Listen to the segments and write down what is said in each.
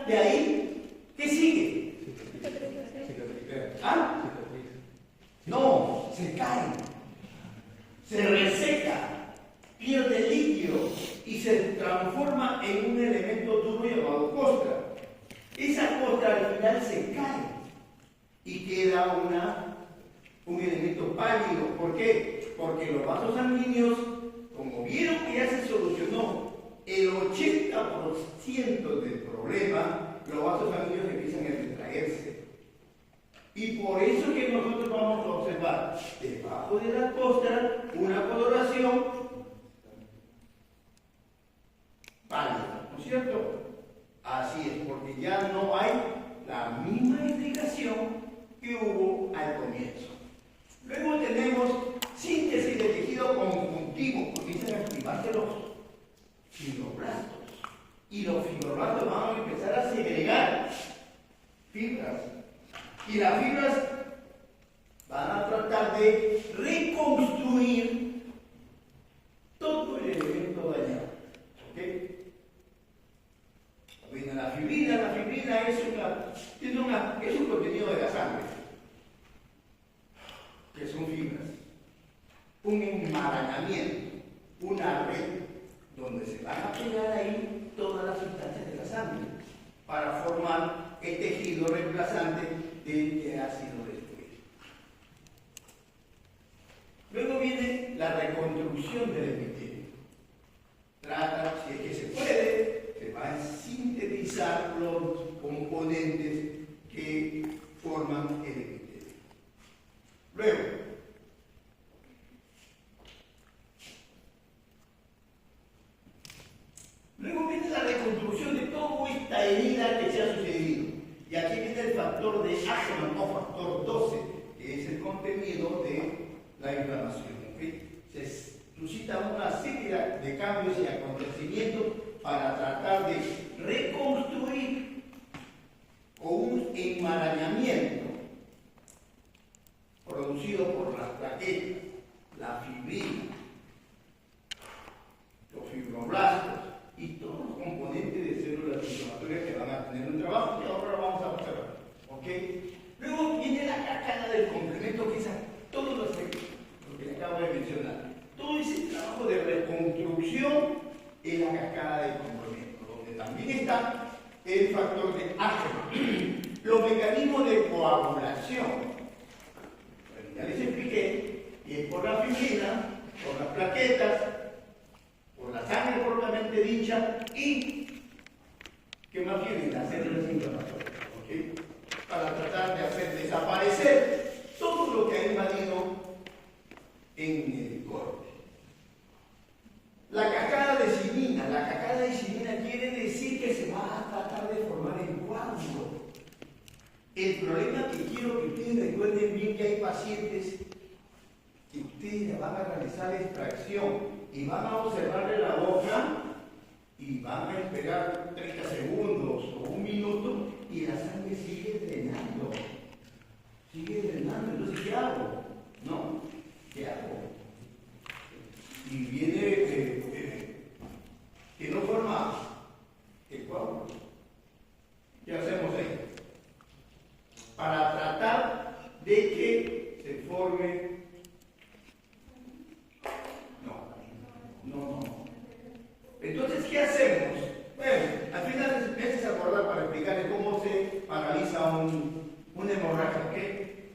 de ahí, ¿qué sigue? ¿Ah? No, se cae, se reseca, pierde líquido y se transforma en un elemento duro llamado costra. Esa costra al final se cae y queda un elemento pálido. ¿Por qué? Porque los vasos sanguíneos, como vieron que ya se solucionó el 80% del problema, los vasos sanguíneos empiezan a retraerse. Y por eso que nosotros vamos a observar debajo de la costra una coloración pálida, ¿no es cierto? Así es, porque ya no hay la misma irrigación que hubo al comienzo. Luego tenemos síntesis de tejido conjuntivo, comienzan a activarse los fibroblastos. Y los fibroblastos van a empezar a segregar fibras. Y las fibras van a tratar de reconstruir todo el elemento dañado. ¿Ok? Bueno, la fibrina es un contenido de la sangre, que son fibras, un enmarañamiento, una red, donde se van a pegar ahí todas las sustancias de la sangre para formar el tejido reemplazante del que ha sido destruido. Luego viene la reconstrucción del epitelio. Trata, si es que se puede, se van a sintetizar los componentes que forman el epitelio. Luego viene la reconstrucción de toda esta herida que se ha sucedido. Y aquí viene el factor de Ackermann o factor 12, que es el contenido de la inflamación. ¿Okay? Se suscitan una serie de cambios y acontecimientos para tratar de reconstruir con un enmarañamiento producido por las plaquetas, la fibrina, los fibroblastos y todos los componentes de células inflamatorias que van a tener un trabajo que ahora lo vamos a observar. ¿Okay? Luego viene la cascada del complemento, que es todo lo que acabo de mencionar. Todo ese trabajo de reconstrucción es la cascada del complemento, donde también está el factor de Ackermann. Los mecanismos de coagulación. Bueno, ya les expliqué, y es por la fibrina, por las plaquetas, por la sangre propiamente dicha y que más bien las células inflamatorias, ¿okay? Para tratar de hacer desaparecer todo lo que ha invadido en el corte. La cascada de cinina. La cascada de cinina quiere decir que se va a tratar de formar el coágulo. El problema que quiero que ustedes recuerden bien, que hay pacientes que ustedes van a realizar extracción y van a observarle la boca y van a esperar 30 segundos o un minuto y la sangre sigue drenando. Sigue drenando. Entonces, ¿qué hago? ¿No? ¿Qué hago? Y viene que no forma el coágulo. ¿Qué hacemos ahí? Para tratar de que se forme. No. Entonces, ¿qué hacemos? Bueno, al final me haces acordar para explicarles cómo se paraliza una hemorragia, ¿ok?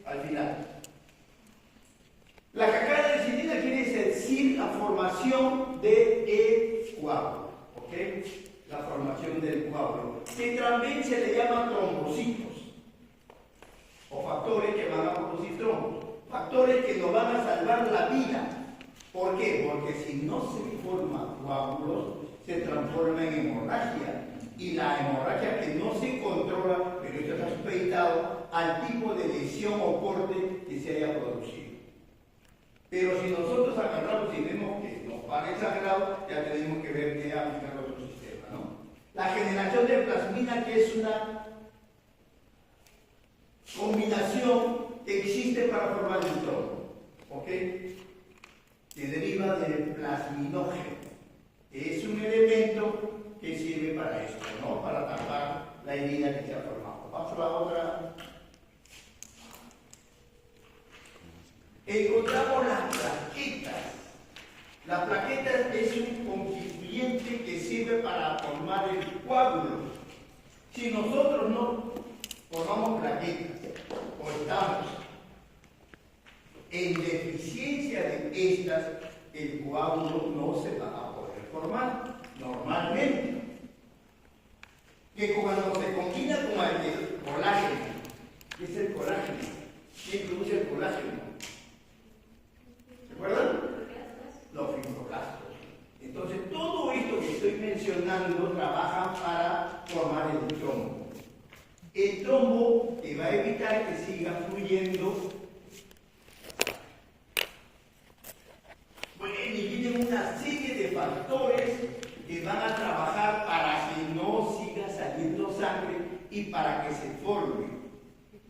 Al final. La cascada de cinina quiere decir la formación del coágulo, ¿ok? La formación del coágulo, que también se le llama trombocitos, o factores que van a producir trombos, factores que nos van a salvar la vida. ¿Por qué? Porque si no se forman coágulos, se transforma en hemorragia. Y la hemorragia que no se controla, pero esto está supeditado al tipo de lesión o corte que se haya producido. Pero si nosotros agarramos y vemos que nos van exagerados, ya tenemos que ver qué aplicar otro sistema, ¿no? La generación de plasmina, que es una combinación que existe para formar el trombo, ¿ok? Que deriva del plasminógeno. Es un elemento que sirve para esto, ¿no? Para tapar la herida que se ha formado. Paso a la otra. Encontramos las plaquetas. La plaqueta es un constituyente que sirve para formar el coágulo. Si nosotros no formamos plaquetas o estamos en deficiencia de estas, el coágulo no se va a poder formar normalmente. Que cuando se combina con el colágeno, ¿qué es el colágeno? ¿Quién produce el colágeno? ¿Se acuerdan? Los fibroblastos. Entonces, todo esto que estoy mencionando trabaja para formar el trombo. El trombo que va a evitar que siga fluyendo. Bueno, y vienen una serie de factores que van a trabajar para que no siga saliendo sangre y para que se forme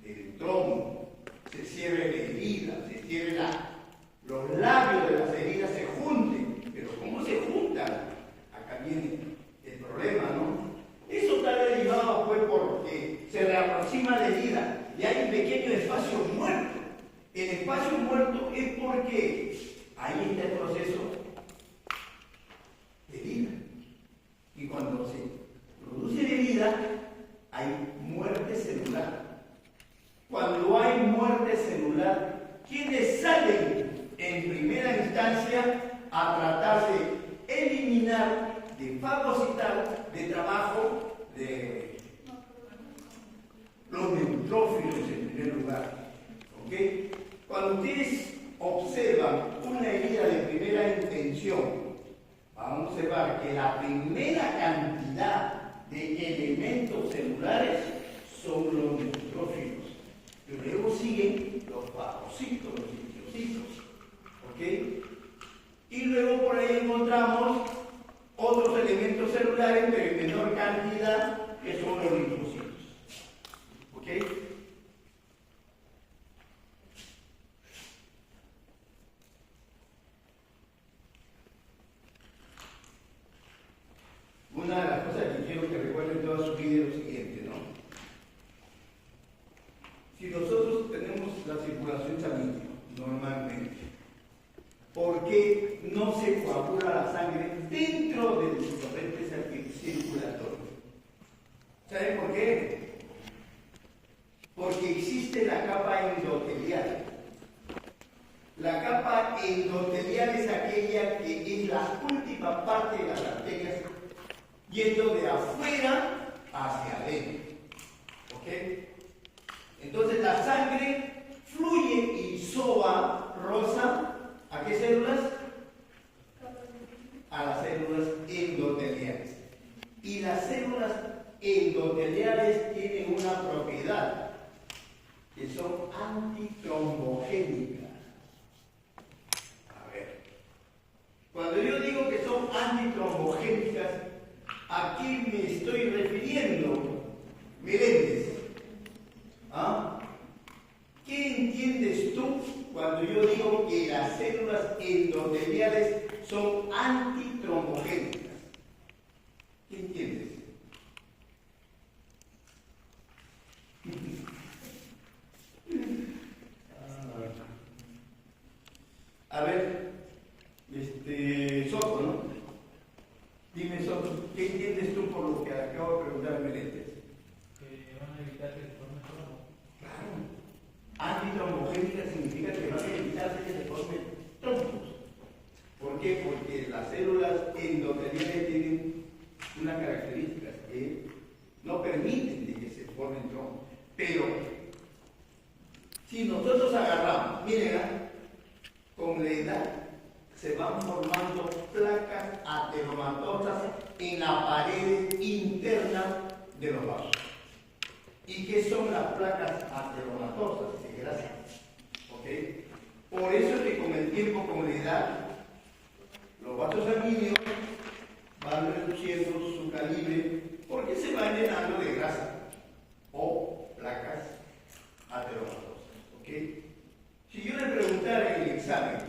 el trombo, se cierre la herida, se cierre los labios de las heridas se junten. Pero ¿cómo se juntan? Acá viene el problema, ¿no? Eso está derivado pues porque se reaproxima la herida y hay un pequeño espacio muerto. El espacio muerto es porque ahí está el proceso de herida. Y cuando se produce la herida, hay muerte celular. Cuando hay muerte celular, ¿quiénes salen en primera instancia a tratar de eliminar, de fagocitar, de trabajo de los neutrófilos en primer lugar? ¿Ok? Cuando ustedes observan una herida de primera intención, van a observar que la primera cantidad de elementos celulares son los neutrófilos. Y luego siguen los fagocitos, los linfocitos. ¿Ok? Y luego por ahí encontramos otros elementos celulares, pero en menor cantidad, que son los linfocitos. ¿Ok? Una de las cosas que quiero que recuerden toda su vida es lo siguiente, ¿no? Si nosotros tenemos la circulación sanguínea normalmente, ¿por qué no se coagula la sangre dentro del torrente circulatorio? ¿Saben por qué? Porque existe la capa endotelial. La capa endotelial es aquella que es la última parte de las arterias yendo de afuera hacia adentro. ¿Ok? Entonces la sangre fluye y soba, rosa, ¿a qué células? A las células endoteliales. Y las células endoteliales tienen una propiedad, que son antitrombogénicas. A ver, cuando yo digo que son antitrombogénicas, ¿a qué me estoy refiriendo? Meléndez. ¿Ah? ¿Qué entiendes tú cuando yo digo que las células endoteliales son antitrombogénicas? ¿Qué entiendes? A ver, Soto, ¿no? Dime, Soto, ¿qué entiendes tú por lo que acabo de preguntar a Meléndez? Que van a evitar que se forme trombo. Claro. Antitrombogénica significa que van a evitar que se formen trombos. ¿Por qué? Porque las células endoteliales tienen una característica que no permiten de que se formen trombos. Pero, si nosotros agarramos, miren, con la edad se van formando placas ateromatosas en la pared interna de los vasos. ¿Y qué son las placas ateromatosas? De grasa. ¿Ok? Por eso es que con el tiempo, con la edad, los vasos sanguíneos van reduciendo su calibre porque se van llenando de grasa o placas ateromatosas. ¿Ok? Si yo le preguntara en el examen,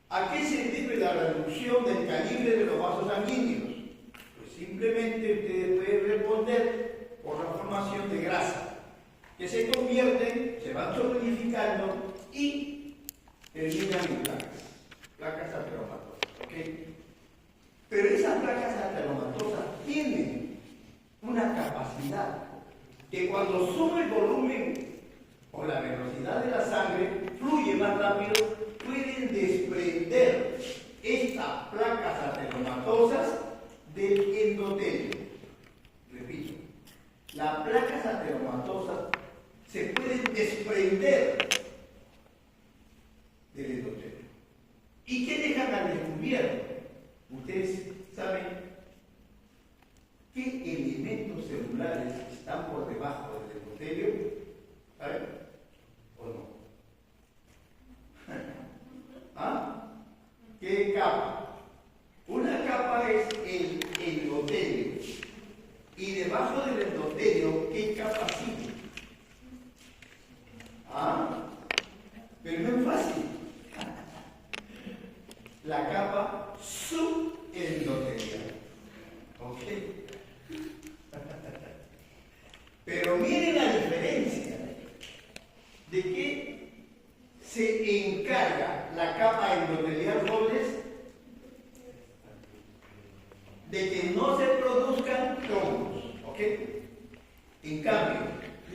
¿a qué se debe la reducción del calibre de los vasos sanguíneos? Pues simplemente ustedes pueden responder por la formación de grasa, que se convierten, se van solidificando y terminan en placas ateromatosas. ¿Okay? Pero esas placas ateromatosas tienen una capacidad que cuando sube el volumen o la velocidad de la sangre, fluye más rápido, pueden desprender estas placas ateromatosas del endotelio. Repito, las placas ateromatosas se pueden desprender del endotelio. ¿Y qué dejan al descubierto? Ustedes saben qué elementos celulares están por debajo del endotelio. ¿Saben? ¿O no? ¿Ah? ¿Qué capa? Una capa es el endotelio. Y debajo del endotelio, ¿qué capa sigue? ¿Ah? Pero no es fácil. La capa subendotelial. ¿Ok? Pero miren la diferencia de que se encarga la capa endotelial, jóvenes, de que no se produzcan trombos. ¿Ok? En cambio,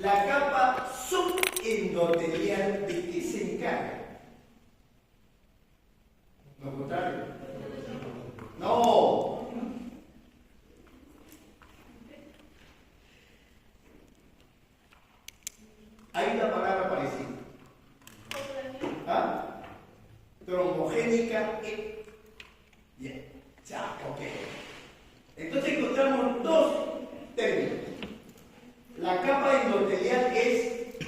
la capa subendotelial, ¿de qué se encarga? Lo contrario. No. Hay una palabra parecida. ¿Ah? Trombogénica. Bien. Ya, ok. Entonces encontramos dos términos. La capa endotelial es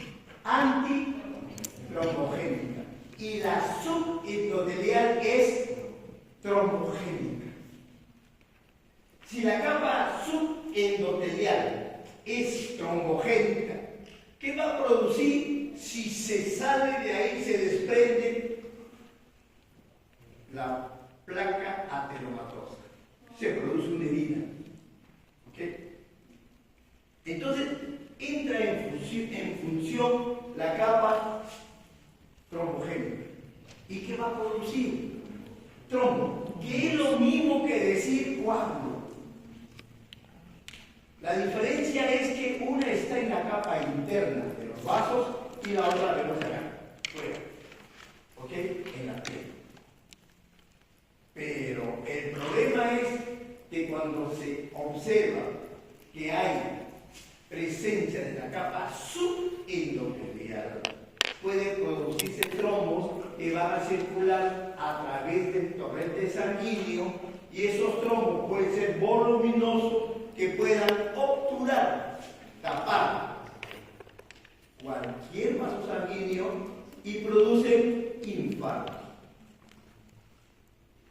antitrombogénica y la subendotelial es trombogénica. Si la capa subendotelial es trombogénica, ¿qué va a producir si se sale de ahí, se desprende la placa ateromatosa? Se produce una herida. ¿Ok? Entonces entra en función la capa trombogénica. ¿Y qué va a producir? Trombo, que es lo mismo que decir coágulo. La diferencia es que una está en la capa interna de los vasos y la otra vemos acá, fuera. ¿Ok? En la piel. Pero el problema es que cuando se observa que hay presencia de la capa subendotelial, pueden producirse trombos que van a circular a través del torrente sanguíneo y esos trombos pueden ser voluminosos que puedan obturar, tapar cualquier vaso sanguíneo y producen infarto.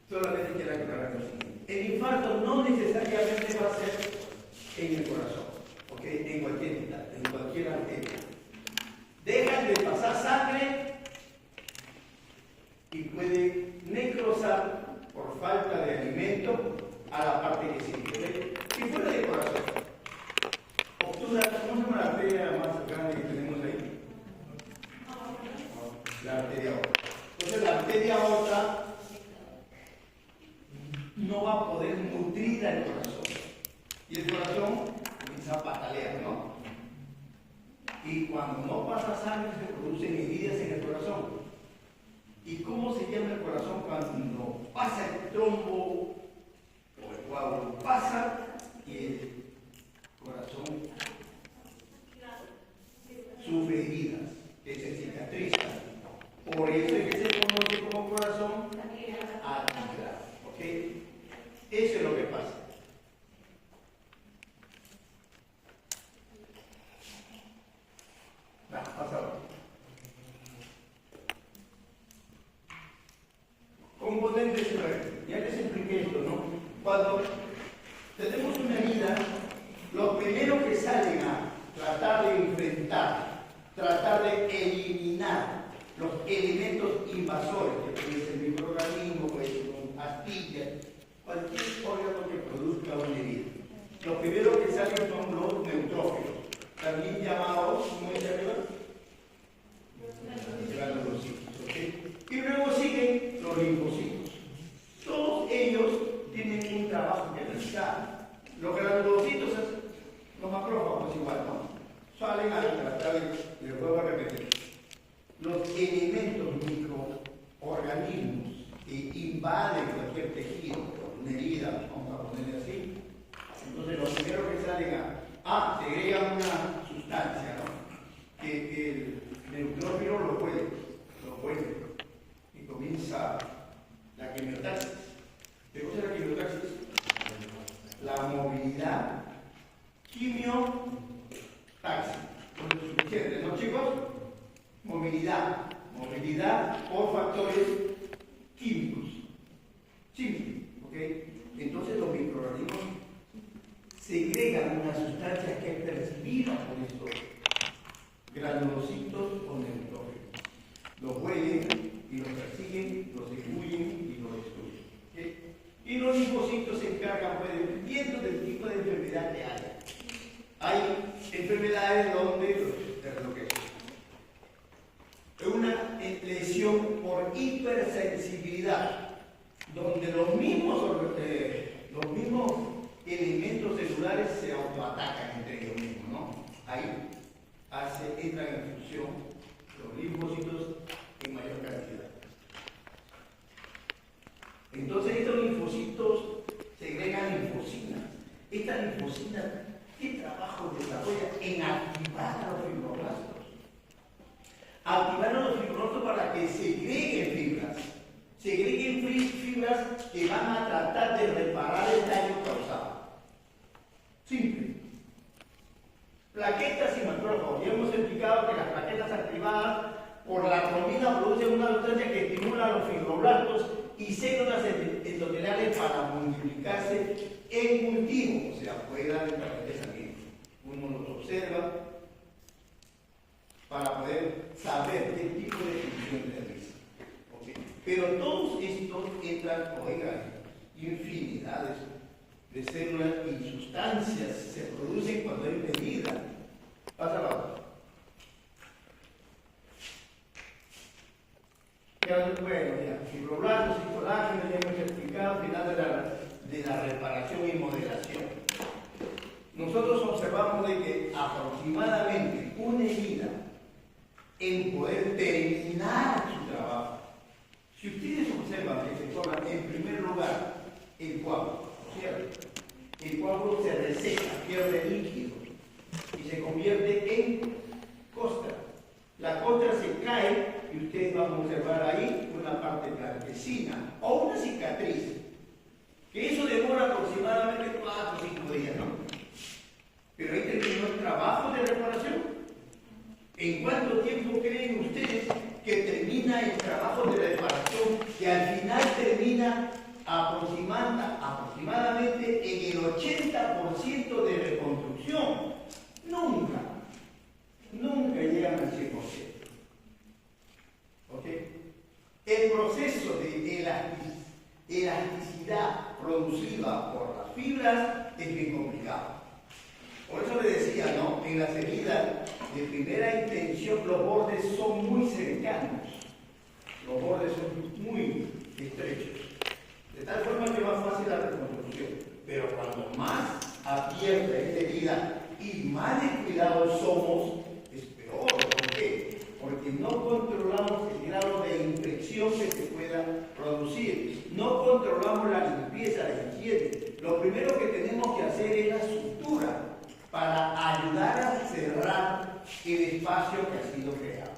Solamente quiero aclarar lo siguiente. El infarto no necesariamente va a ser en el corazón, ¿ok? En cualquier arteria. Dejan de pasar sangre y puede necrosar por falta de alimento a la parte que sigue. Si fuera del corazón, obtura, ¿cómo se llama la arteria más grande que tenemos ahí? La arteria aorta. Entonces la arteria aorta no va a poder nutrir al corazón. Y el corazón comienza a patalear, ¿no? Y cuando no pasa sangre se producen heridas en el corazón. ¿Y cómo se llama el corazón cuando pasa el trombo o el coágulo? Pasa y el corazón sufre heridas que se cicatrizan. Por eso es que se conoce como corazón atigrado. ¿Ok? Eso es lo que pasa. Pasa ahora. Componentes cerebrales. Ya les expliqué esto, ¿no? Cuando tenemos una herida, lo primero que salen a tratar de enfrentar, tratar de eliminar los elementos invasores, que puede ser microorganismo, puede ser astillas, cualquier órgano que produzca una herida. Lo primero que salen son los neutrófilos, salen a tratar de vuelvo a repetir, los elementos microorganismos que invaden cualquier tejido, una herida, vamos a ponerle así. Entonces, lo primero que salen segregan una sustancia, ¿no? Que el neutrófilo lo puede, y comienza la quimiotaxis. ¿Qué cosa es la quimiotaxis? La movilidad quimiotaxis. ¿No es suficiente, no, chicos? Movilidad por factores químicos. Simple, ¿ok? Entonces los microorganismos segregan una sustancia que es percibida por estos granulocitos o neutrófilos. Los huelen y los persiguen, los distribuyen y los destruyen. ¿Okay? Y los linfocitos se encargan, pues, dependiendo del tipo de enfermedad que haya. Hay enfermedades donde lo que es una lesión por hipersensibilidad, donde los mismos elementos celulares se autoatacan entre ellos mismos, ¿no? Ahí entra en función los linfocitos en mayor cantidad. Entonces estos linfocitos segregan linfocinas. Esta linfocina, ¿qué trabajo desarrolla? En activar a los fibroblastos. Activar a los fibroblastos para que segreguen fibras. Segreguen fibras que van a tratar de reparar el daño causado. Simple. Plaquetas y macrófagos. Ya hemos explicado que las plaquetas activadas por la comida producen una sustancia que estimula a los fibroblastos y células endoteliales para multiplicarse en cultivo, o sea, fuera del paquete sanguíneo. Uno los observa para poder saber qué tipo de función realiza. ¿Okay? Pero todos estos entran, infinidades de células y sustancias se producen cuando hay medida. Pasa la otra. Bueno, ya, fibroblastos y colágenos ya hemos explicado al final de la reparación y modelación. Nosotros observamos de que aproximadamente una herida en poder terminar su trabajo. Si ustedes observan que se forma en primer lugar el coágulo, ¿cierto? El coágulo se reseca, pierde líquido y se convierte en costra. La costra se cae y ustedes van a observar ahí una parte blanquecina o una cicatriz. Que eso demora aproximadamente 4 o 5 días, ¿no? Pero ahí terminó el trabajo de reparación. ¿En cuánto tiempo creen ustedes que termina el trabajo de reparación, que al final termina aproximadamente en el 80% de reconstrucción? Nunca llegan al 100%. ¿Ok? El proceso de elasticidad producida por las fibras es bien complicado. Por eso le decía, ¿no? En las heridas de primera intención los bordes son muy cercanos. Los bordes son muy estrechos. De tal forma que es más fácil la reconstrucción. Pero cuando más abierta esta herida y más descuidados somos, es peor. ¿Por qué? Porque no controlamos el grado de infección que se pueda producir. No controlamos la limpieza, la higiene. Lo primero que tenemos que hacer es la sutura para ayudar a cerrar el espacio que ha sido creado.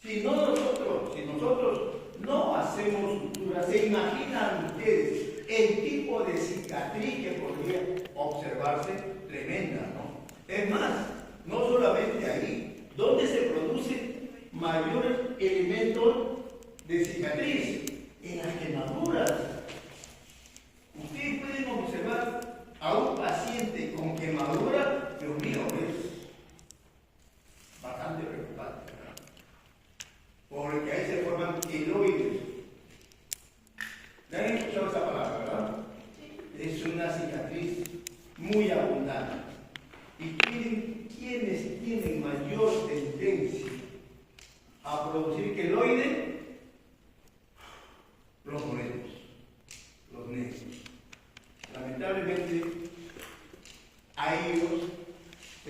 Si nosotros no hacemos sutura, ¿se imaginan ustedes el tipo de cicatriz que podría observarse? Tremenda, ¿no? Es más, no solamente ahí, donde se producen mayores elementos de cicatriz, en las quemaduras. Ustedes pueden observar a un paciente con quemadura, Dios mío, es bastante preocupante, ¿verdad? Porque ahí se forman queloides. ¿Ya han escuchado esa palabra, verdad? Es una cicatriz muy abundante. ¿Y quiénes tienen mayor tendencia a producir queloides? Los morenos, los negros. Lamentablemente, a ellos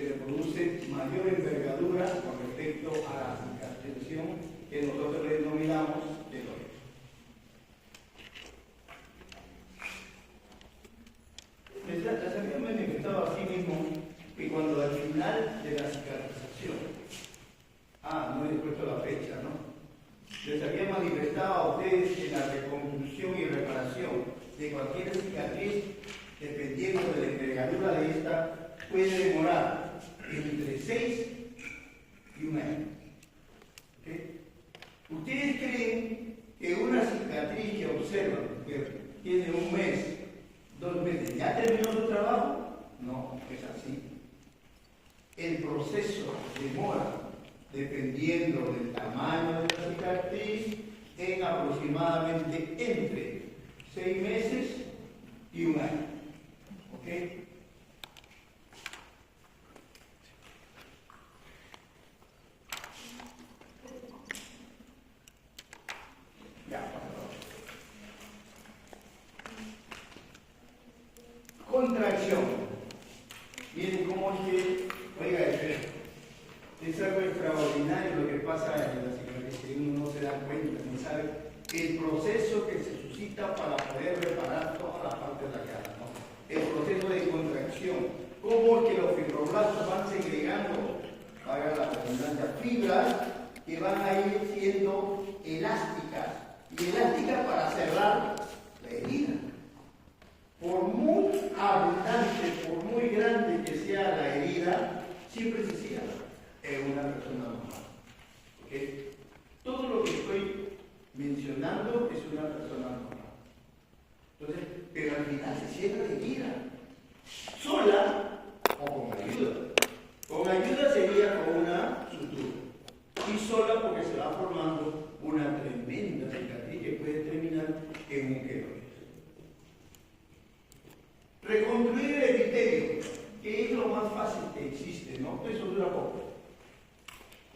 se le produce mayor envergadura con respecto a la cicatrización que nosotros le denominamos keloides. Les había manifestado así mismo que cuando al final de la cicatrización, no he puesto la fecha, ¿no? Les había manifestado a ustedes que la reconstrucción y reparación de cualquier cicatriz, dependiendo de la envergadura de esta, puede demorar entre 6 y 1 año. ¿Okay? ¿Ustedes creen que una cicatriz que observan que tiene 1 mes, 2 meses, ya terminó su trabajo? No, es así. El proceso demora, dependiendo del tamaño de la cicatriz, en aproximadamente entre 6 meses y 1 año. ¿Ok? Ya, contracción. Miren cómo es que, oiga, es algo extraordinario lo que pasa en la cicatriz, que uno no se da cuenta, no sabe el proceso que se suscita para poder reparar toda la parte de la cara, ¿no? El proceso de contracción, cómo es que los fibroblastos van segregando, haga la redundancia, fibras que van a ir siendo elásticas, y elásticas para cerrar la herida. Por muy abundante, por muy grande que sea la herida, siempre se cierra en una persona normal. ¿Okay? Todo lo que estoy mencionando es una persona normal. Entonces, pero al final se cierra la herida. Sola o con ayuda. Con ayuda sería con una sutura. Y sola porque se va formando una tremenda cicatriz que puede terminar en un keloide. Reconstruir el epitelio, que es lo más fácil que existe, ¿no? Eso dura poco.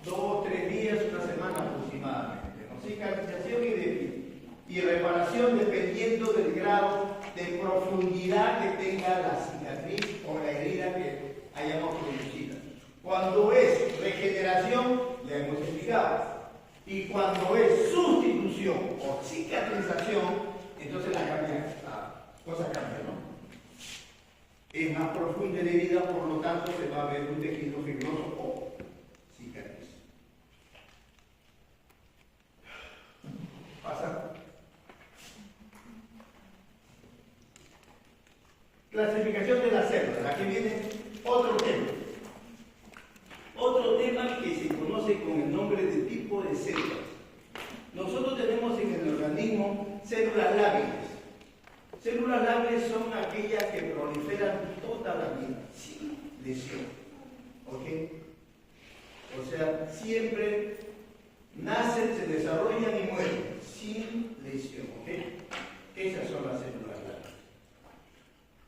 2, 3 días, 1 semana aproximadamente, ¿no? Cicatrización y reparación dependiendo del grado de profundidad que tenga la cicatriz o la herida que hayamos producido. Cuando es regeneración, le hemos explicado. Y cuando es sustitución o cicatrización, entonces la cosa cambia, ¿no? Es más profunda la herida, por lo tanto se va a ver un tejido fibroso o cicatriz. Pasa. Clasificación de las células. Aquí viene otro tema. Otro tema que se conoce con el nombre de tipo de células. Nosotros tenemos en el organismo células lábiles. Células lábiles son aquellas que proliferan toda la vida, sin lesión. ¿Ok? O sea, siempre nacen, se desarrollan y mueren, sin lesión. ¿Ok? Esas son las células lábiles.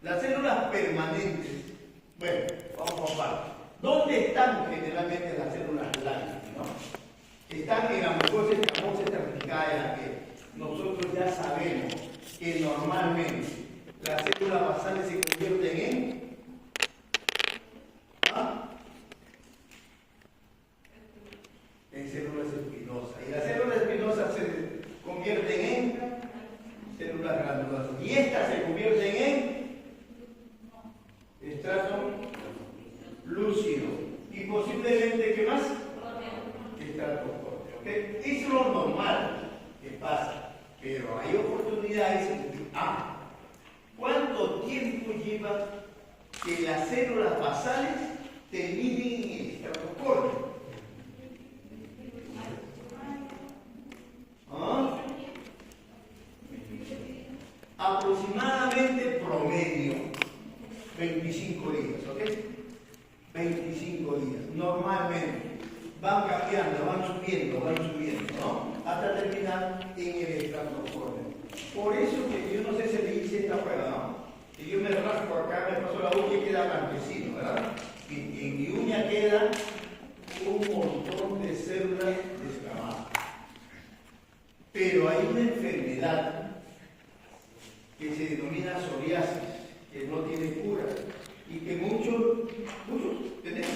Las células permanentes, bueno, vamos a partes. ¿Dónde están generalmente las células lábiles? ¿No? Están en la mucosa escamosa cervical, en la que nosotros ya sabemos que normalmente las células basales se convierten en células espinosas. Y las células espinosas se convierten en células glandulosas. Y estas se convierten en estrato lúcido. Y posiblemente, ¿qué más? Estrato córneo. ¿Okay? Eso es lo normal que pasa. Pero hay oportunidades en que, ¿cuánto tiempo lleva que las células basales terminen en el estrato córneo? Aproximadamente promedio 25 días, ¿ok? 25 días, normalmente. Van cambiando, van subiendo, ¿no? Hasta terminar en el estrato córneo. Por eso que yo no sé si le hice esta prueba, ¿no? Si yo me rasco acá, me paso la uña y queda blanquecino, ¿verdad? Y en mi uña queda un montón de células descamadas. Pero hay una enfermedad que se denomina psoriasis, que no tiene cura, y que muchos tenemos.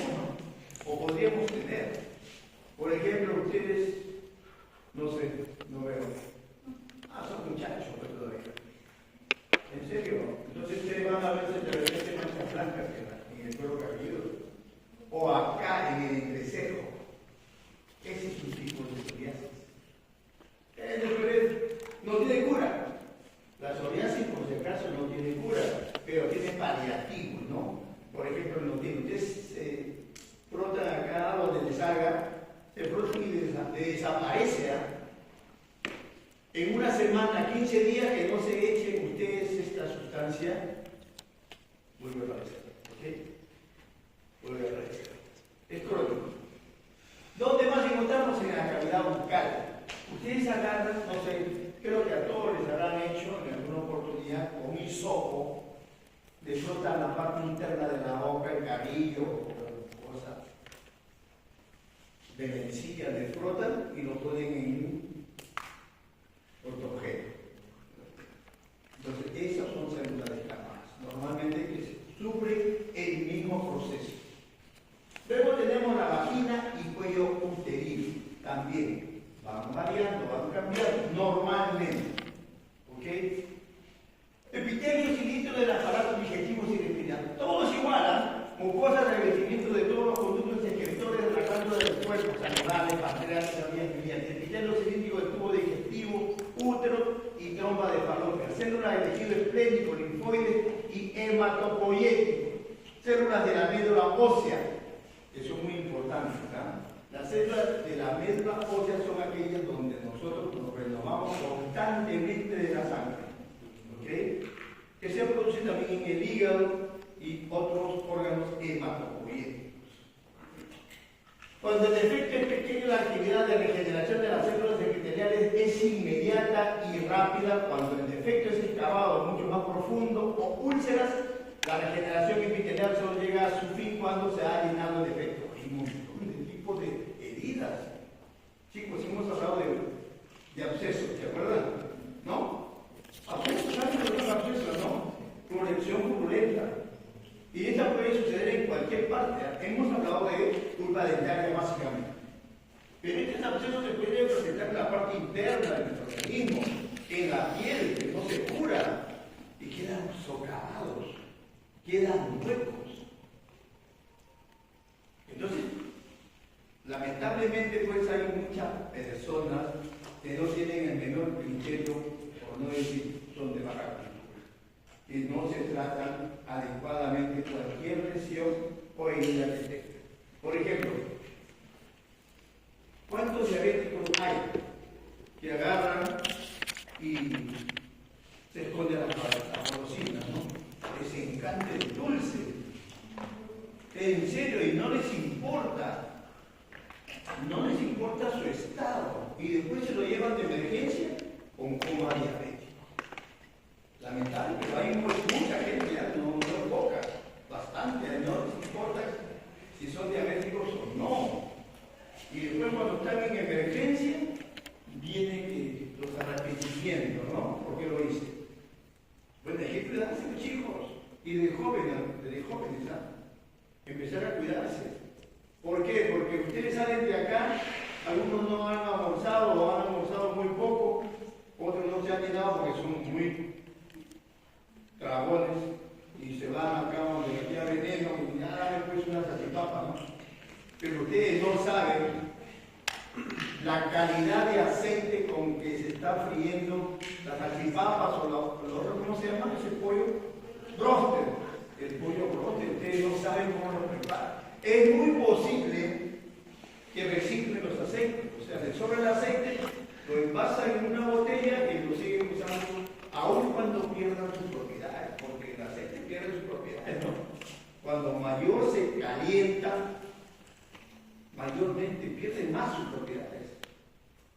cortan la parte interna de la hoja, el carrillo o cosas de la encilla, le frotan y lo ponen en otro objeto. Entonces, esas son células descamadas, normalmente que sufren el mismo proceso. Luego tenemos la vagina y cuello uterino, también van variando, van cambiando normalmente. ¿Ok? Epitelio cilíndrico del aparato digestivo y respiratorio, todos igual, mucosa de revestimiento de todos los conductos secretores de la glándula del cuerpo, salivales, pancreas, vías biliares, epitelio cilíndrico del tubo digestivo, útero y trompa de Falopia, células de tejido esplénico, linfoides y hematopoyético, células de la médula ósea, que son muy importantes, ¿verdad? Las células de la médula ósea son aquellas donde nosotros nos renovamos constantemente de la sangre, ¿ok? Que se producen también en el hígado y otros órganos hematopoyéticos. Cuando el defecto es pequeño, la actividad de regeneración de las células epiteliales es inmediata y rápida. Cuando el defecto es excavado mucho más profundo o úlceras, la regeneración epitelial solo llega a su fin cuando se ha llenado el defecto. Hay un montón de tipos de heridas. Chicos, hemos hablado de abscesos, ¿se acuerdan? ¿No? Abscesos, ¿saben lo que es abscesos, no? Proyección purulenta. Y esta puede suceder en cualquier parte. Hemos hablado de pulpa dentaria básicamente. Pero estos abscesos se pueden presentar en la parte interna de nuestro organismo, en la piel, que no se cura, y quedan socavados, quedan huecos. Entonces, lamentablemente, pues hay muchas personas que no tienen el menor criterio, por no decir, son de baja cultura, que no se tratan adecuadamente cualquier lesión o herida que tengan. Por ejemplo, ¿cuántos diabéticos hay que agarran y se esconden las golosinas, ¿no? Les encanta el dulce. En serio, y no les importa su estado. Y después se lo llevan de emergencia con coma diabético. Lamentable, pero hay mucha gente, ya no poca, bastante, no les importa si son diabéticos o no. Y después cuando están en emergencia, vienen los arrepentimientos, ¿no? ¿Por qué lo hice? Bueno, hay que cuidarse los chicos, y de jóvenes, ¿ah? Empezar a cuidarse. ¿Por qué? Porque ustedes salen de acá, algunos no han almorzado o han almorzado muy poco, otros no se han llenado porque son muy dragones y se van acá donde había veneno y nada, pues una salchipapa, ¿no? Pero ustedes no saben la calidad de aceite con que se está friendo las salchipapas o ¿cómo se llama ese pollo? Broster. El pollo broster, ustedes no saben cómo lo preparan. Es muy posible que reciclen los aceites, o sea, les sobra el aceite, lo envasan en una botella y lo siguen usando aun cuando pierdan sus propiedades, porque el aceite pierde sus propiedades, ¿no? Cuando mayor se calienta, mayormente pierde más sus propiedades.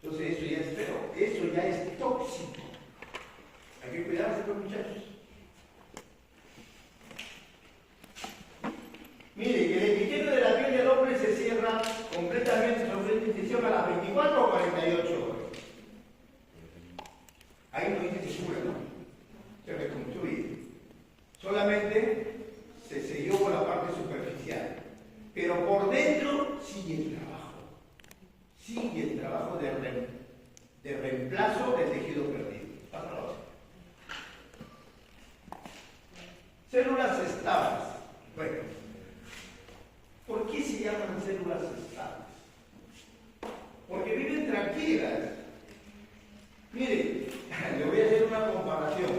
Entonces eso ya es feo, eso ya es tóxico. Hay que cuidarse, pues, muchachos. Mire, el epitelio de la piel del hombre se cierra completamente sobre esta incisión a las 24 o 48 horas. Ahí no dice que cura, ¿no? Se reconstruye. Solamente se selló por la parte superficial. Pero por dentro sigue el trabajo. Sigue el trabajo de reemplazo del tejido perdido. Células estables. Bueno, ¿por qué se llaman células estables? Porque viven tranquilas. Mire, le voy a hacer una comparación.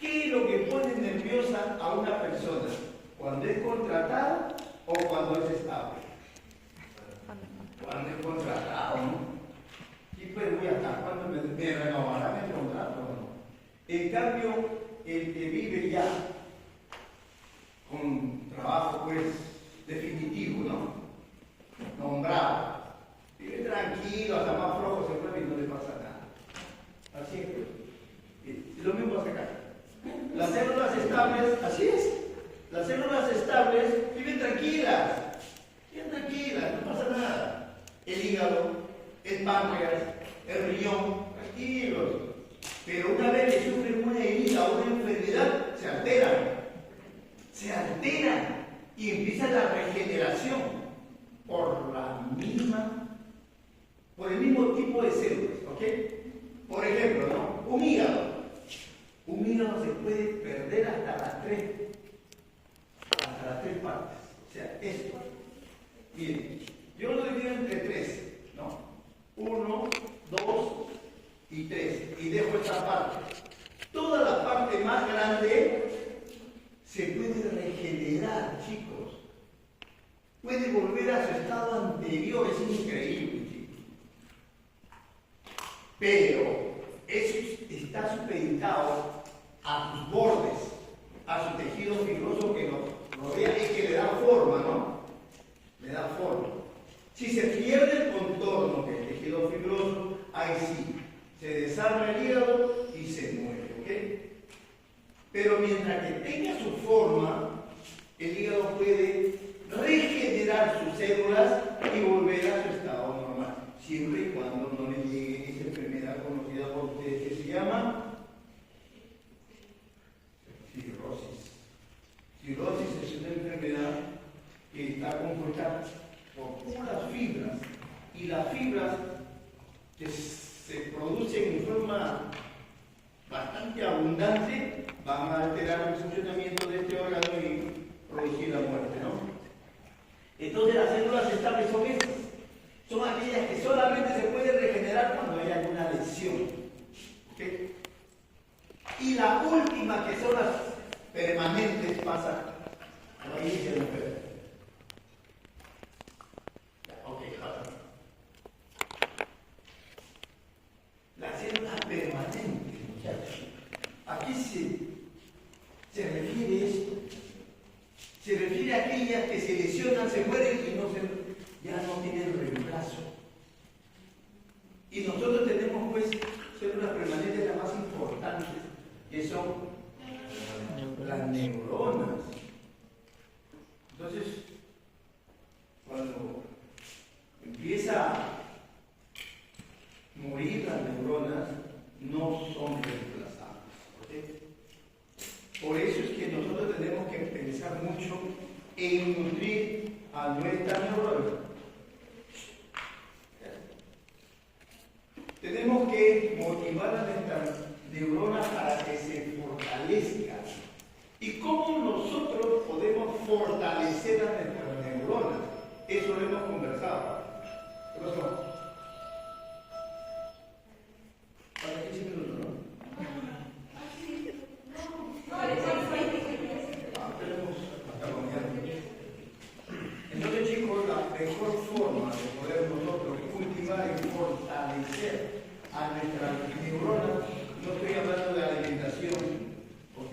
¿Qué es lo que pone nerviosa a una persona? ¿Cuando es contratada o cuando es estable? Cuando es contratado, ¿no? Y pues voy a estar, ¿cuándo me renovarán el contrato? ¿No? En cambio, el que vive ya con trabajo, pues, definitivo, ¿no? Nombrado. Vive tranquilo, hasta más flojo se mueve y no le pasa nada. Así es, pues. Y lo mismo hace acá. Las células estables, así es. Las células estables viven tranquilas, no pasa nada. El hígado, el páncreas, el riñón, tranquilos. Pero una vez que sufren una herida o una enfermedad, se alteran y empieza la regeneración por el mismo tipo de células, ¿ok? Por ejemplo, ¿no? Un hígado se puede perder hasta las tres partes. O sea, esto. Miren, yo lo divido entre tres, ¿no? 1, 2 y 3. Y dejo esta parte. Toda la parte más grande se puede regenerar, chicos. Puede volver a su estado anterior. Es increíble, chicos. Pero eso está supeditado a sus bordes, a su tejido fibroso que lo rodea y que le da forma, ¿no? Le da forma. Si se pierde el contorno del tejido fibroso, ahí sí, se desarma el hígado y se muere, ¿ok? Pero mientras que tenga su forma, el hígado puede regenerar sus células y volver a su estado normal, siempre y cuando no le llegue esa enfermedad conocida por ustedes que se llama cirrosis. Cirrosis es una enfermedad que está compuesta por puras fibras, y las fibras que se producen en forma bastante abundante van a alterar el funcionamiento de este órgano y producir la muerte, ¿no? Entonces las células estables son estas, son aquellas que solamente se pueden regenerar cuando hay alguna lesión, ¿okay? Y la última, que son las permanentes, pasa a la inicio de la enfermedad. Las células permanentes, muchachos. Aquí se refiere esto. Se refiere a aquellas que se lesionan, se mueren y ya no tienen reemplazo. Y nosotros tenemos pues células permanentes las más importantes, que son las neuronas. Entonces, cuando empieza a morir las neuronas, no son reemplazables, ¿ok? Por eso es que nosotros tenemos que pensar mucho en nutrir a nuestra neurona. Tenemos que motivar a nuestra neurona para que se fortalezca. ¿Y cómo nosotros podemos fortalecer a nuestras neuronas? Eso lo hemos conversado. ¿Qué pasó? ¿Para 15 minutos, no? Tenemos hasta mañana. Entonces, chicos, la mejor forma de poder nosotros cultivar y fortalecer a nuestra neurona, no estoy hablando de alimentación, ¿ok?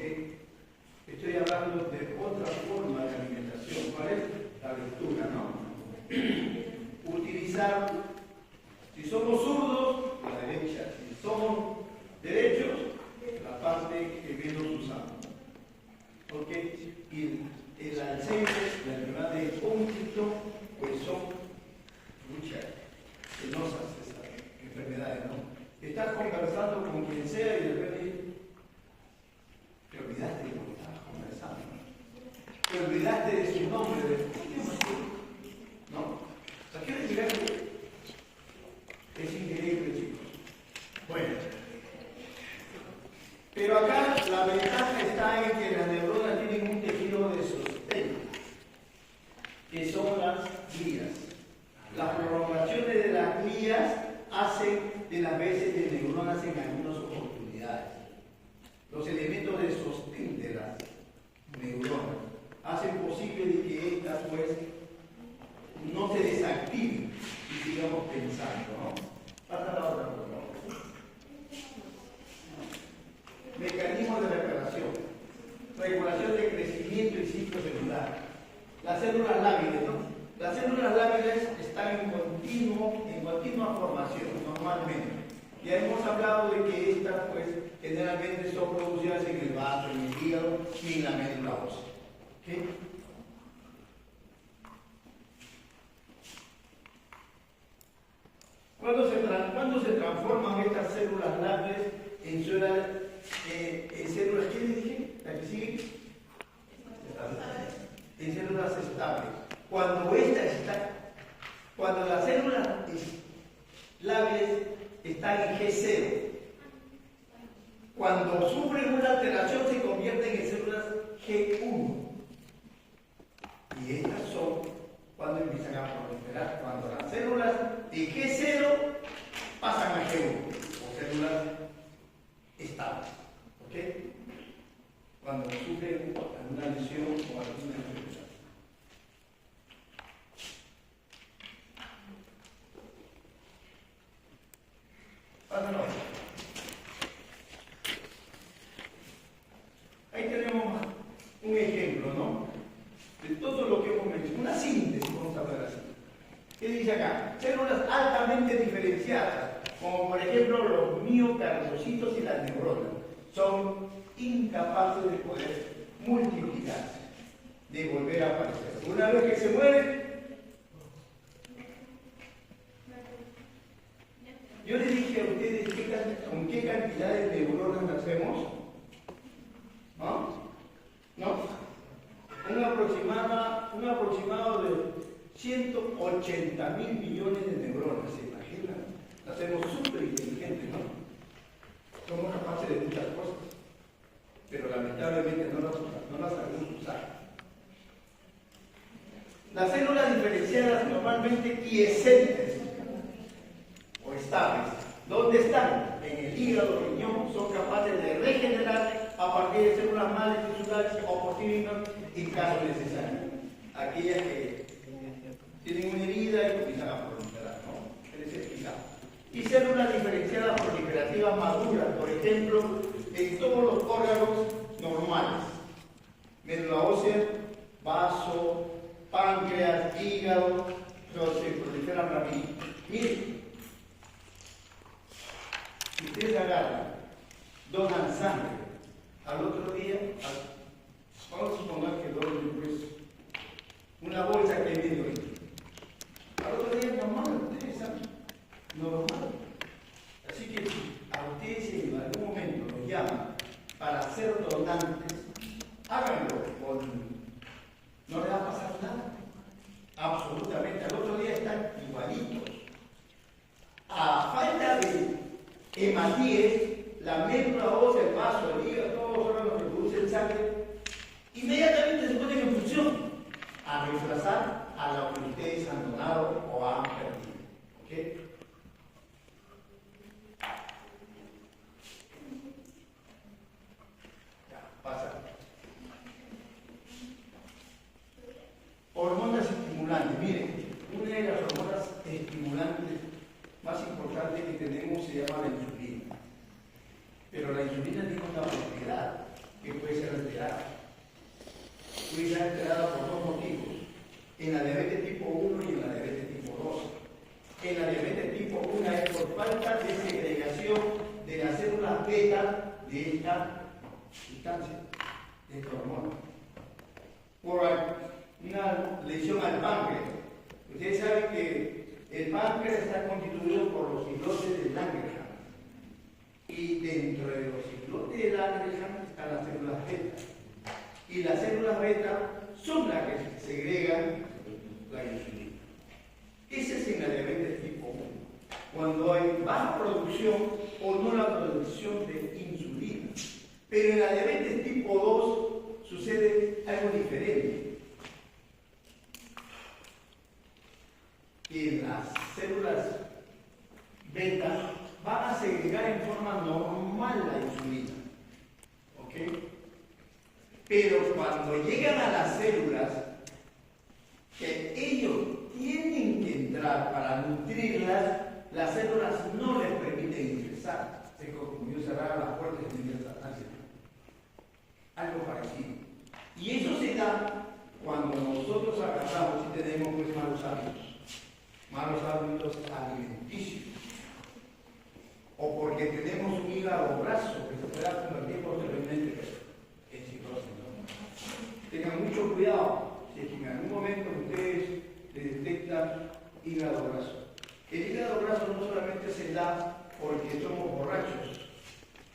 Estoy hablando de otra forma de alimentación. ¿Cuál es? La lectura, ¿no? Utilizar, si somos zurdos, la derecha. Si somos derechos, la parte que menos usamos. ¿Ok? Y el Alzheimer, la enfermedad de Huntington, pues son muchas penosas esas enfermedades, ¿no? Estás conversando con quien sea y de repente te olvidaste de lo que estabas conversando. Te olvidaste de su nombre, ¿no? O sea, ¿quieres llegar? Es increíble, chicos. Bueno, pero acá la ventaja está en que las neuronas tienen un tejido de sostén, que son las glías. Las prolongaciones de las glías hacen de las veces de neuronas en algunas oportunidades. Los elementos de sostén de las neuronas hacen posible de que estas pues no se desactiven y sigamos pensando, ¿no? Pasa la otra, por favor. Mecanismo de reparación, regulación de crecimiento y ciclo celular. Las células lábiles, ¿no? Las células lábiles están en continua formación, normalmente. Ya hemos hablado de que estas, pues, generalmente son producidas en el vaso, en el hígado y en la médula ósea. ¿Okay? ¿Cuándo se transforman estas células lácteas en células, ¿qué le dije? ¿La que sigue? En células estables. Cuando las células lácteas están en G0, cuando sufren una alteración se convierten en células G1. Y estas son cuando empiezan a proliferar, cuando las células de G0 pasan a G1, o células estables. ¿Ok? Cuando sufren alguna lesión o alguna enfermedad. Pásalo. Ahí tenemos un ejemplo, ¿no? De todo lo que hemos mencionado. Una síntesis, vamos a hablar así. ¿Qué dice acá? Células altamente diferenciadas, como por ejemplo los miocardiocitos y las neuronas, son incapaces de poder multiplicarse, de volver a aparecer. Una vez que se mueren, yo les dije a ustedes con qué cantidad de neuronas nacemos. ¿No? ¿No? Un aproximado de 180.000 millones de neuronas, ¿se imaginan? Nacemos súper inteligentes, ¿no? Somos capaces de muchas cosas, pero lamentablemente no las sabemos usar. Las células diferenciadas normalmente quiescentes o estables, ¿dónde están? En el hígado, riñón, son capaces de regenerar a partir de células madres tisulares o por sí mismas en caso necesario. Aquellas que tienen una herida y comienzan a proliferar, ¿no? Se les explica. Y células diferenciadas proliferativas maduras, por ejemplo, en todos los órganos normales. Médula ósea, vaso, páncreas, hígado, pero se proliferan rápido. Miren, si ustedes agarran, donan sangre, al otro día, vamos a suponer que donen pues una bolsa que hay medio litro. Al otro día normal, ustedes saben, normal. Así que a ustedes en algún momento los llaman para ser donantes, háganlo, no les va a pasar nada. Absolutamente, al otro día están igualitos. A falta de hematíes, la médula ósea, el vaso, el hígado, todos los órganos que producen sangre, inmediatamente se ponen en función a reemplazar a lo que ustedes han donado o han perdido. ¿Ok? Ya, pasa. Hormonas estimulantes. Miren, una de las hormonas estimulantes más importantes que tenemos se llama la insulina. Pero la insulina tiene una propiedad que puede ser alterada. Puede ser alterada por dos motivos. En la diabetes tipo 1 y en la diabetes tipo 2. En la diabetes tipo 1 es por falta de segregación de las células beta de esta sustancia, de esta hormona. Por una lesión al páncreas. Ustedes saben que el páncreas está constituido por los islotes de Langerhans. Y dentro de los islotes de Langerhans están las células beta. Y las células beta son las que segregan la insulina. Ese es en la diabetes tipo 1. Cuando hay baja producción o no la producción de insulina. Pero en la diabetes tipo 2 sucede algo diferente. Que las células beta van a segregar en forma normal la insulina. ¿Ok? Pero cuando llegan a las células, que ellos tienen que entrar para nutrirlas, las células no les permiten ingresar. Se concluyó cerrar las puertas y ingresar. Algo parecido. Y eso se da cuando nosotros agarramos y tenemos pues malos hábitos alimenticios. o porque tenemos un hígado graso que se pueda convertir posteriormente en cirrosis, ¿no? Tengan mucho cuidado si es que en algún momento ustedes le detectan hígado graso. El hígado graso no solamente se da porque somos borrachos,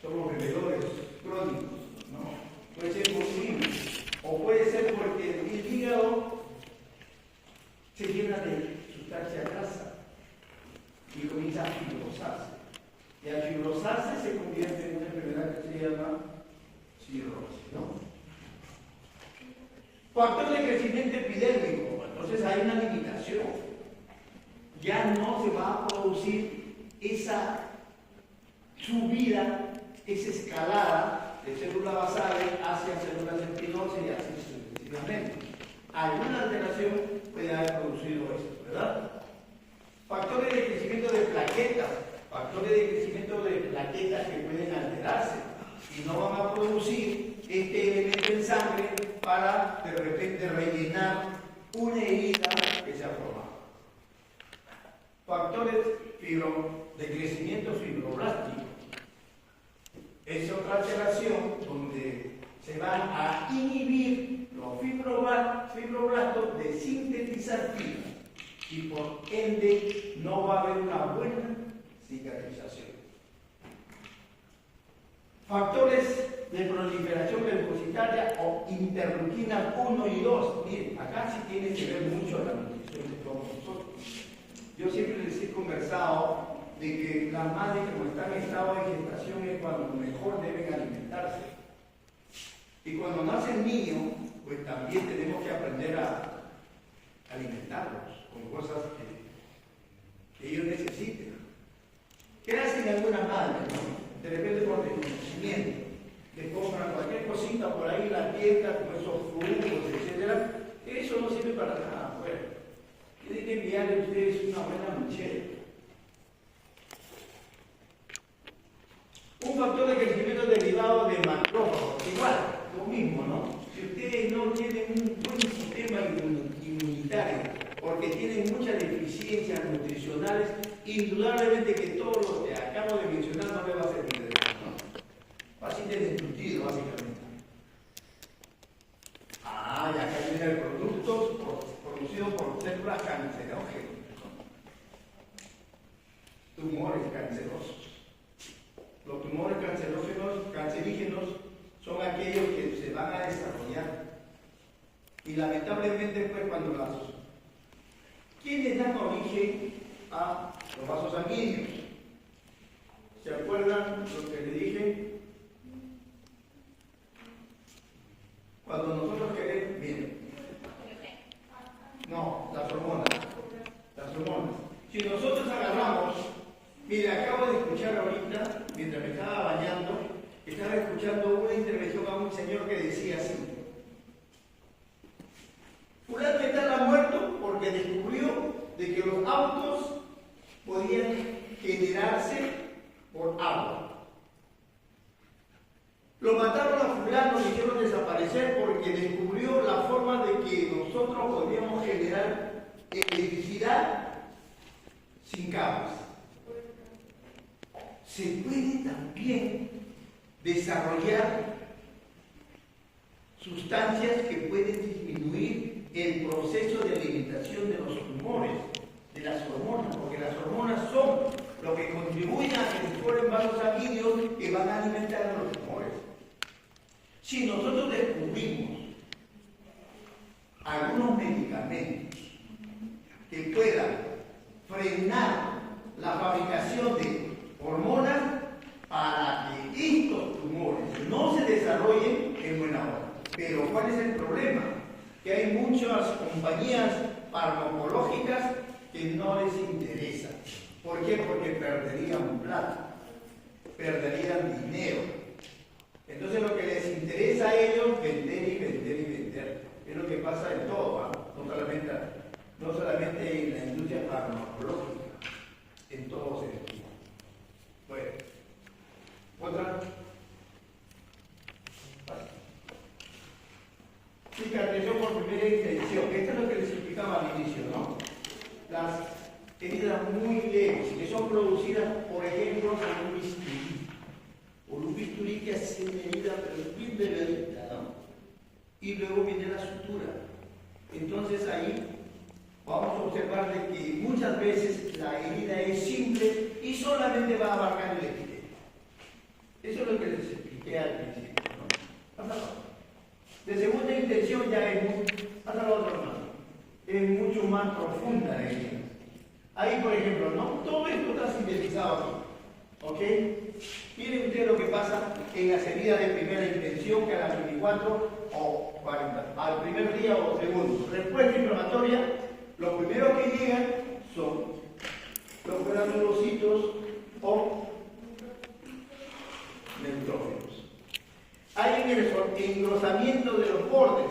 somos bebedores crónicos, ¿no? Puede ser posible, o puede ser porque el hígado se llena de sustancia grasa y comienza a fibrosarse. Y al fibrosarse se convierte en una enfermedad que se llama cirrosis, ¿no? Factor de crecimiento epidérmico, entonces hay una limitación. Ya no se va a producir esa subida, esa escalada de células basales hacia células espinosas y así sucesivamente. Alguna alteración puede haber producido eso, ¿verdad? Factores de crecimiento de plaquetas, que pueden alterarse y no van a producir este elemento en sangre para de repente rellenar una herida que se ha formado. Factores de crecimiento fibroblástico. Es otra alteración donde se van a inhibir los fibroblastos de sintetizar fibra y por ende no va a haber una buena cicatrización. Factores de proliferación leucocitaria o interleuquinas 1 y 2. Miren, acá sí tiene que ver mucho la nutrición de todos nosotros. Yo siempre les he conversado de que las madres como están en estado de gestación es cuando mejor deben alimentarse. Y cuando nacen niños, pues también tenemos que aprender a alimentarlos con cosas que ellos necesiten. ¿Qué hacen algunas madres, no? De repente por desconocimiento, le compran cualquier cosita por ahí en la tienda, como esos frutos, etc. Eso no sirve para nada, pues. Tienen que enviarle a ustedes una buena lonchera. Un factor de crecimiento derivado de macrófagos, igual, lo mismo, ¿no? Si ustedes no tienen un buen sistema inmunitario, porque tienen muchas deficiencias nutricionales, indudablemente que todo lo que acabo de mencionar no le va a servir de nada, ¿no? Va a ser desnutrido, básicamente. Y acá viene el producto producido por células cancerógenas, tumores cancerosos. Los tumores cancerígenos son aquellos que se van a desarrollar. Y lamentablemente pues cuando ¿quiénes dan origen a los vasos sanguíneos? ¿Se acuerdan lo que le dije? Cuando nosotros queremos, miren, no, las hormonas. Si nosotros agarramos, mire, acabo de escuchar ahorita, mientras me estaba bañando, estaba escuchando una intervención a un señor que decía así: fulano de tal ha muerto porque descubrió de que los autos podían generarse por agua. Lo mataron a fulano, lo hicieron desaparecer porque descubrió la forma de que nosotros podíamos generar electricidad sin cables. Se puede también desarrollar sustancias que pueden disminuir el proceso de alimentación de los tumores, de las hormonas, porque las hormonas son lo que contribuyen a que se formen vasos sanguíneos que van a alimentar a los tumores. Si nosotros descubrimos algunos medicamentos que puedan frenar la fabricación de hormonas para que estos tumores no se desarrollen, en buena hora. Pero ¿cuál es el problema? Que hay muchas compañías farmacológicas que no les interesa. ¿Por qué? Porque perderían plata, perderían dinero. Entonces lo que les interesa a ellos, vender y vender y vender. Es lo que pasa en todo, no solamente en la industria farmacológica, en todo sentido. Bueno, otra. Cicatrización por primera intención. Esto es lo que les explicaba al inicio, ¿no? Las heridas heridas muy leves, que son producidas, por ejemplo, por un bisturí que hace una herida, pero es bien delgadita, ¿no? Y luego viene la sutura. Entonces ahí vamos a observar de que muchas veces la herida es simple y solamente va a abarcar el epitelio. Eso es lo que les expliqué al principio, ¿no? De segunda intención ya es mucho más profunda la herida. Ahí, por ejemplo, ¿no? Todo esto está sintetizado aquí. ¿Ok? Miren ustedes lo que pasa en las heridas de primera intención, que a las 24 o 40, al primer día o segundo. Respuesta inflamatoria, lo primero que llegan son los granulocitos o neutrófilos. Hay un engrosamiento de los bordes.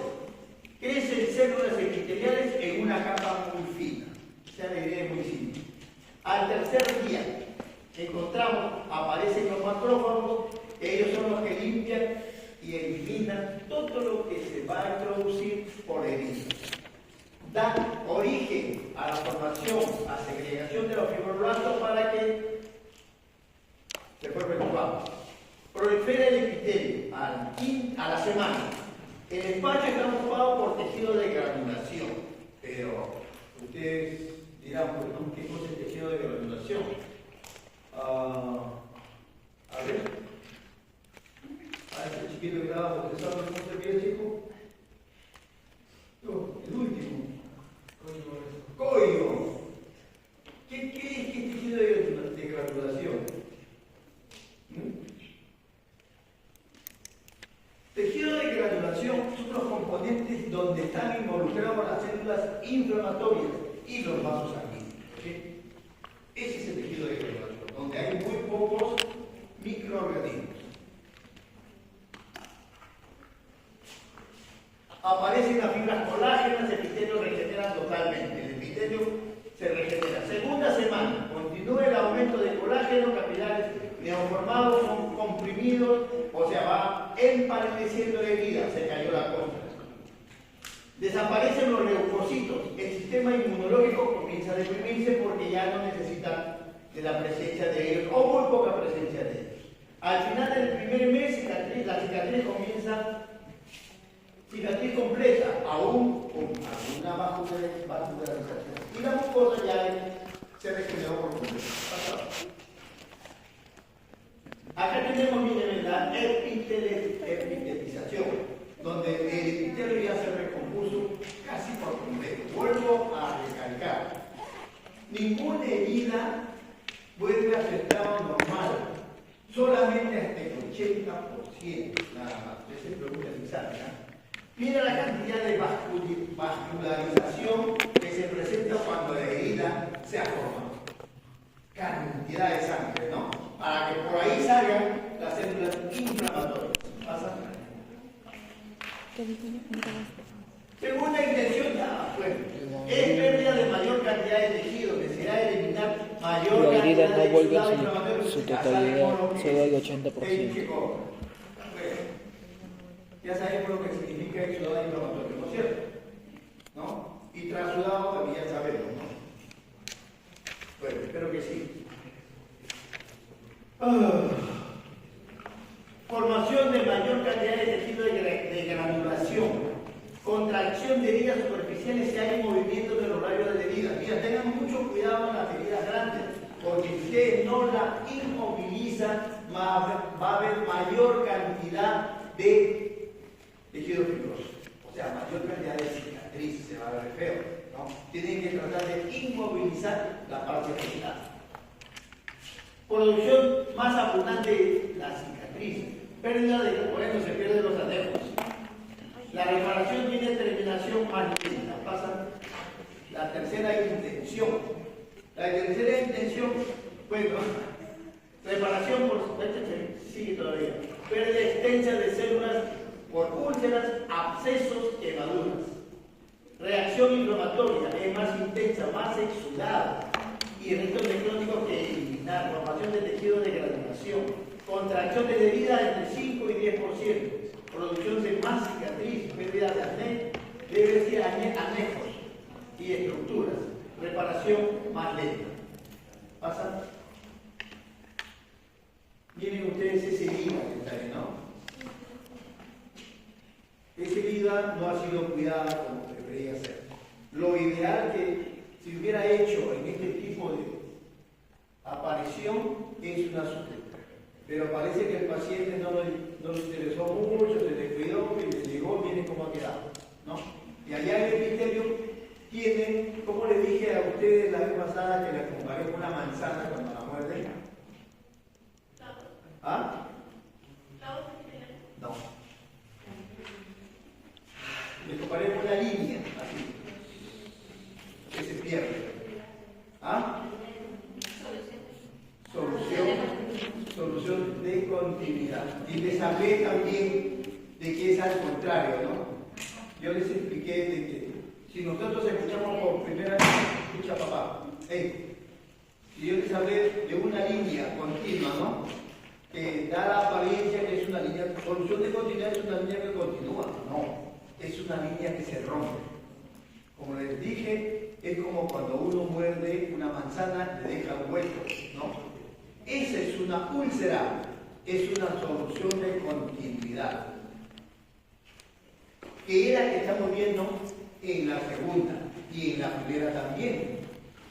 Crecen células epiteliales en una capa muy fina. O sea, la idea es muy simple. Al tercer día, aparecen los macrófagos, ellos son los que limpian y eliminan todo lo que se va a introducir por heridas. Dan origen a la formación, a segregación de los fibroblastos para que se formen los vasos. Prolifera el epitelio a la semana. El espacio está ocupado por tejido de granulación, pero ustedes dirán, pues, ¿no? ¿Qué cosa es tejido de granulación? A ver, a este chiquito que estaba procesando, ¿cómo se ve, chico? No, el último. Código. ¿Qué es tejido de granulación? Tejido de granulación son los componentes donde están involucrados las células inflamatorias y los vasos sanguíneos. ¿Okay? Ese es el tejido de granulación, donde hay muy pocos microorganismos. Aparecen las fibras colágenas, el epitelio regenera totalmente. El epitelio se regenera. Segunda semana, continúa el aumento de colágeno, capilares neoformados son comprimidos, o sea, va empalideciendo la herida, se cayó la contra. Desaparecen los leucocitos, el sistema inmunológico comienza a deprimirse porque ya no necesita de la presencia de ellos, o muy poca presencia de ellos. Al final del primer mes, la cicatriz comienza, cicatriz completa, aún con alguna vascularización. Y la mucosa ya se regeneró por completo. Acá tenemos, miren, la epitelización, donde el epitelio ya se recompuso casi por completo. Vuelvo a recalcar, ninguna herida vuelve a su estado normal, solamente hasta el 80%, nada más. Esa es pregunta del examen. Mira la cantidad de vascularización que se presenta cuando la herida se ha formado. Cantidad de sangre, ¿no? Para que por ahí salgan las células inflamatorias. ¿Pasa? Segunda intención, bueno, es pérdida de mayor cantidad de tejido, que será eliminar mayor la herida cantidad no de vuelve inflamatorio. en su totalidad, solo hay 80%. Ya sabemos lo que significa exudado inflamatorio, ¿no es cierto? ¿No? Y trasudado también ya sabemos, ¿no? Bueno, espero que sí. Formación de mayor cantidad de tejido de granulación, contracción de heridas superficiales si hay movimiento de los rayos de la herida. Mira, tengan mucho cuidado en las heridas grandes, porque si ustedes no la inmovilizan, va a haber mayor cantidad de tejido fibroso, o sea, mayor cantidad de cicatriz, se va a ver feo, ¿no? Tienen que tratar de inmovilizar la parte afectada. Producción más abundante de la cicatriz, pérdida de componentes, se pierden los anejos. La reparación tiene terminación más lenta, pasa la tercera intención. La tercera intención, bueno, reparación por sigue todavía. Pérdida extensa de células por úlceras, abscesos, quemaduras. Reacción inflamatoria es más intensa, más exudada. Y riesgos necróticos que eliminar, formación de tejido de granulación, contracción de herida entre 5 y 10%, producción de más cicatriz, pérdida de acné, debe ser anejos y estructuras, reparación más lenta. Pasa. Miren ustedes ese IVA que está ahí, ¿no? Ese IVA no ha sido cuidado como debería ser. Lo ideal que se hubiera hecho en este tipo de aparición es una sutura. Pero parece que el paciente no le interesó mucho, se descuidó y le llegó, miren cómo ha quedado, ¿no? Y allá en el epitelio tiene, como le dije a ustedes la vez pasada que la comparé con una manzana cuando la muerde. ¿Ah? No. Le comparé con una línea, así, que se pierde. ¿Ah? Solución de continuidad. Y les hablé también de que es al contrario, ¿no? Yo les expliqué de que si nosotros escuchamos por primera vez, escucha papá, si yo les hablé de una línea continua, ¿no? Que da la apariencia que es una línea, solución de continuidad es una línea que continúa, no, es una línea que se rompe. Como les dije, es como cuando uno muerde una manzana, le deja un hueco, ¿no? Esa es una úlcera, es una solución de continuidad, que es la que estamos viendo en la segunda y en la primera también.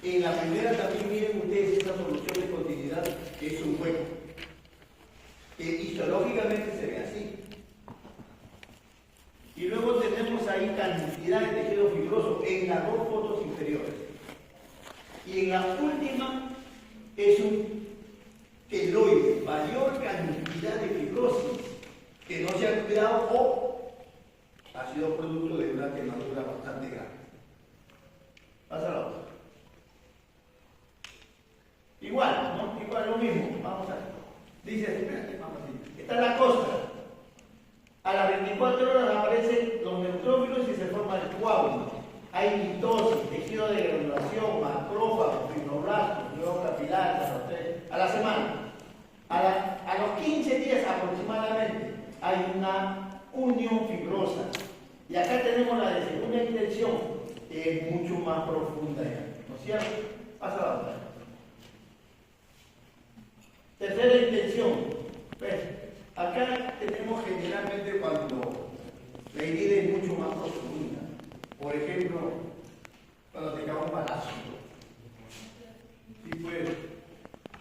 En la primera también miren ustedes esta solución de continuidad, que es un hueco, que histológicamente se ve así. Y luego tenemos ahí cantidad de tejido fibroso en las dos fotos inferiores. Y en la última es un queloide, mayor cantidad de fibrosis que no se ha cuidado o ha sido producto de una quemadura bastante grande. Pasa la otra. Igual, ¿no? Igual lo mismo. Vamos a ver. Dice, espérate, vamos a ver. Esta es la costra. A las 24 horas aparecen los neutrófilos y se forma el coágulo. Hay mitosis, tejido de granulación, macrófagos, fibroblastos, nuevos capilares, a la semana. A los 15 días aproximadamente hay una unión fibrosa. Y acá tenemos la de segunda intención, que es mucho más profunda ya. ¿No es cierto? Pasa la otra. Tercera intención. Pues, acá tenemos generalmente cuando la herida es mucho más profunda. Por ejemplo, cuando te cae un balazo. Y pues,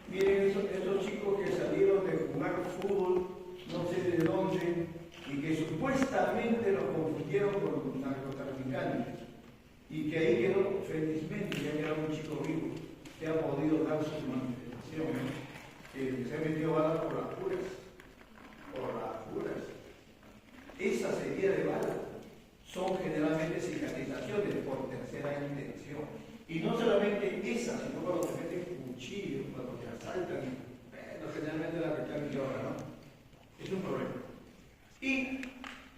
miren esos chicos que salieron de jugar fútbol, no sé de dónde, y que supuestamente los confundieron con narcotraficantes. Y que ahí quedó, felizmente, ya quedó un chico vivo, que ha podido dar su manifestación, que se ha metido balas por las puras. Esas heridas de bala son generalmente cicatrizaciones por tercera intención. Y no solamente esas, sino cuando te meten cuchillos, cuando te asaltan, generalmente la que está en ahora, ¿no? Es un problema. Y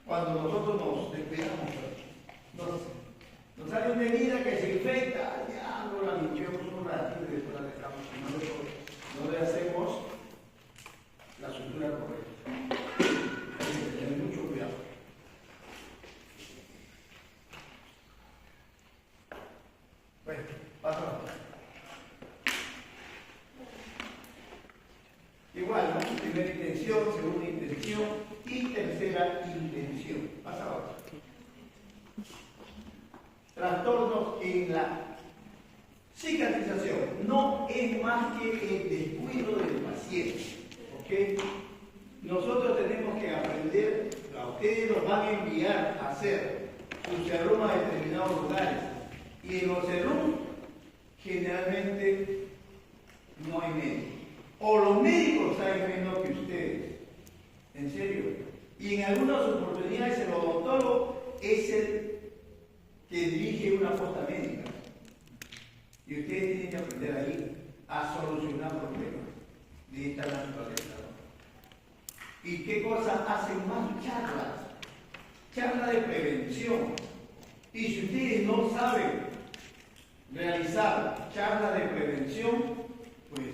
cuando nosotros nos despegamos, nos sale una herida que se infecta, ya no la limpiamos un ratito y después la dejamos. No le hacemos la sutura correcta. Hay que tener mucho cuidado. Bueno, pasa. Igual, ¿no? Primera intención, segunda intención y tercera intención. Pasa ahora. Trastornos en la cicatrización. No es más que el descuido del paciente. ¿Ok? Nosotros tenemos que aprender, a ustedes los van a enviar a hacer un serum a determinados lugares. Y en los serum generalmente no hay médico. O los médicos saben menos que ustedes. En serio. Y en algunas oportunidades el odontólogo es el que dirige una posta médica. Y ustedes tienen que aprender ahí a solucionar problemas de esta naturaleza. ¿Y qué cosas hacen más? Charlas de prevención. Y si ustedes no saben realizar charlas de prevención, pues,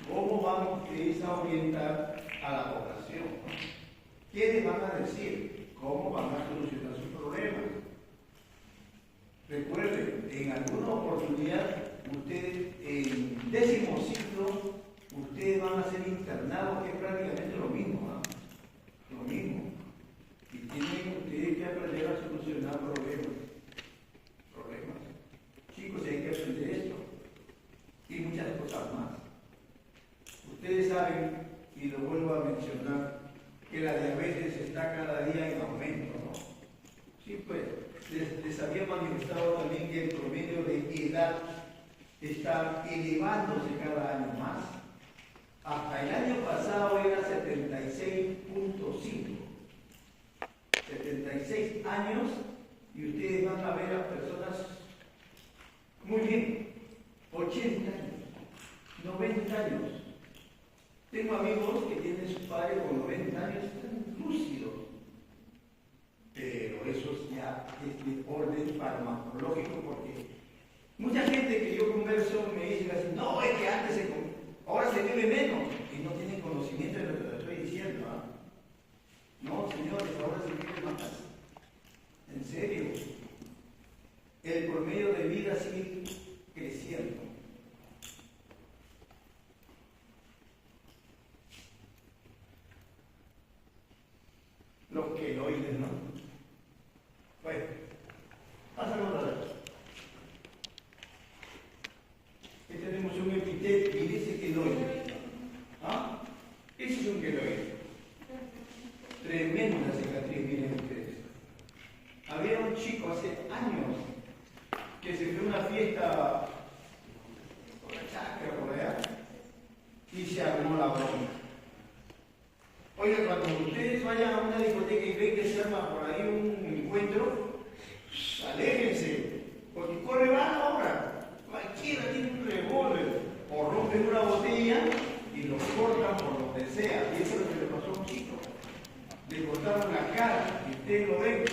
¿cómo vamos a orientar a la población? ¿Quiénes van a decir cómo van a solucionar sus problemas? Recuerden, en alguna oportunidad ustedes en 10º ciclo, ustedes van a ser internados, que es prácticamente lo mismo, ¿no? Lo mismo. Y tienen ustedes que aprender a solucionar problemas. Chicos, hay que aprender esto. Y muchas cosas más. Ustedes saben, y lo vuelvo a mencionar, que la diabetes está cada día en aumento, ¿no? Sí, pues, les había manifestado también que el promedio de edad está elevándose cada año más. Hasta el año pasado era 76.5. 76 años, y ustedes van a ver a personas muy bien, 80 años, 90 años. Tengo amigos que tienen su padre con 90 años, están lúcidos. Pero eso ya es de orden farmacológico, porque mucha gente que yo converso me dice así, no, es que antes ahora se vive menos, y no tienen conocimiento de lo que les estoy diciendo. ¿Ah? No, señores, ahora se vive más. En serio. El promedio de vida sigue creciendo. Los queloides, ¿no? Bueno, pásalo a ver. Aquí tenemos un epíteto y dice queloide. ¿Ah? Ese es un queloide. Tremenda cicatriz, miren ustedes. Había un chico hace años que se fue a una fiesta por la chacra, por allá, y se armó la broma. Oiga, cuando ustedes vayan a una discoteca y ven que se arma por ahí un encuentro, aléjense, porque corre mal ahora. Cualquiera tiene un revólver, o rompen una botella y lo cortan por lo que sea. Y eso es lo que le pasó a un chico. Le cortaron la cara, y ustedes lo ven,